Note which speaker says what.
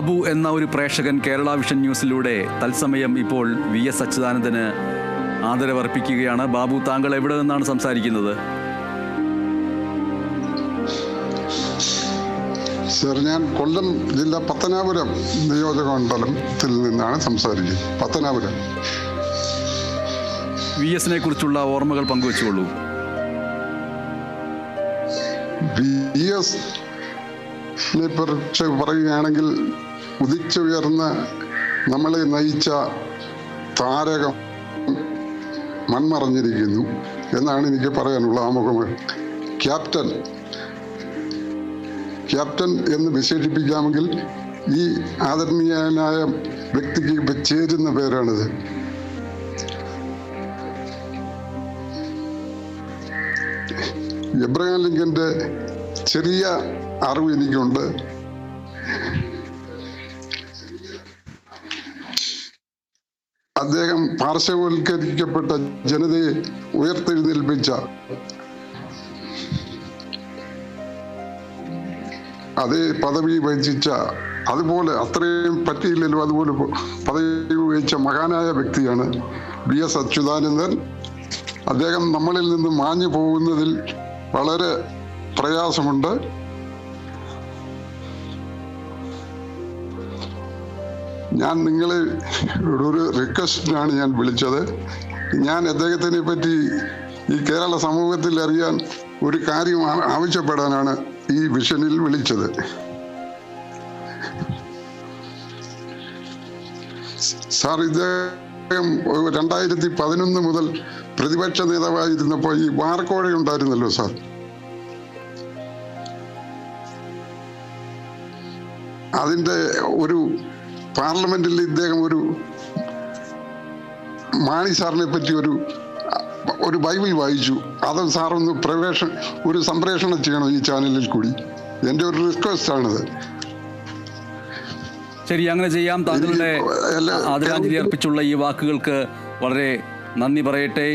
Speaker 1: ബാബു എന്ന ഒരു പ്രേക്ഷകൻ കേരള വിഷൻ ന്യൂസിലൂടെ തത്സമയം ഇപ്പോൾ VS അച്യുതാനന്ദന് ആദരവർപ്പിക്കുകയാണ്. ബാബു, താങ്കൾ എവിടെ നിന്നാണ് സംസാരിക്കുന്നത്?
Speaker 2: സർ, ഞാൻ കൊല്ലം ജില്ല പത്തനാപുരം നിയോജക മണ്ഡലത്തിൽ നിന്നാണ് സംസാരിക്കുന്നത്. പത്തനാപുരം.
Speaker 1: VSനെ കുറിച്ചുള്ള ഓർമ്മകൾ പങ്കുവെച്ചുകൊള്ളൂ.
Speaker 2: VSനെ കുറിച്ച് പറയുകയാണെങ്കിൽ ഉദിച്ചുയർന്ന് നമ്മളെ നയിച്ച താരകം മൺമറഞ്ഞിരിക്കുന്നു എന്നാണ് എനിക്ക് പറയാനുള്ള ആമുഖം. ക്യാപ്റ്റൻ എന്ന് വിശേഷിപ്പിക്കാമെങ്കിൽ ഈ ആദരണീയനായ വ്യക്തിക്ക് ചേരുന്ന പേരാണിത്. എബ്രഹാം ലിങ്കന്റെ ചെറിയ അറിവ് എനിക്കുണ്ട്. അദ്ദേഹം പാർശ്വവൽക്കരിക്കപ്പെട്ട ജനതയെ ഉയർത്തെഴുന്നേൽപ്പിച്ച അതേ പദവി വഹിച്ച, അതുപോലെ അത്രയും പറ്റിയില്ലല്ലോ, അതുപോലെ പദവി വഹിച്ച മഹാനായ വ്യക്തിയാണ് VS അച്യുതാനന്ദൻ. അദ്ദേഹം നമ്മളിൽ നിന്ന് മാഞ്ഞു പോകുന്നതിൽ വളരെ പ്രയാസമുണ്ട്. ഞാൻ നിങ്ങളെ ഒരു റിക്വസ്റ്റിനാണ് ഞാൻ വിളിച്ചത്. ഞാൻ അദ്ദേഹത്തിനെ പറ്റി ഈ കേരള സമൂഹത്തിൽ അറിയാൻ ഒരു കാര്യം ആവശ്യപ്പെടാനാണ് ഈ വിഷനിൽ വിളിച്ചത്. സാർ, ഇദ്ദേഹം 2011 മുതൽ പ്രതിപക്ഷ നേതാവായിരുന്നപ്പോൾ ഈ വാർക്കോഴ ഉണ്ടായിരുന്നല്ലോ സാർ. അതിൻ്റെ ഒരു പാർലമെന്റിൽ ഇദ്ദേഹം ഒരു മാണി സാറിനെ പറ്റി ഒരു ബൈബിൾ വായിച്ചു. അത് സാറൊന്ന് സംപ്രേഷണം ചെയ്യണം ഈ ചാനലിൽ കൂടി. എൻ്റെ ഒരു റിക്വസ്റ്റ് ആണിത്.
Speaker 1: ശരി, അങ്ങനെ ചെയ്യാം. താങ്കളുടെ ആദരാഞ്ജലി അർപ്പിച്ചുള്ള ഈ വാക്കുകൾക്ക് വളരെ നന്ദി പറയട്ടെ.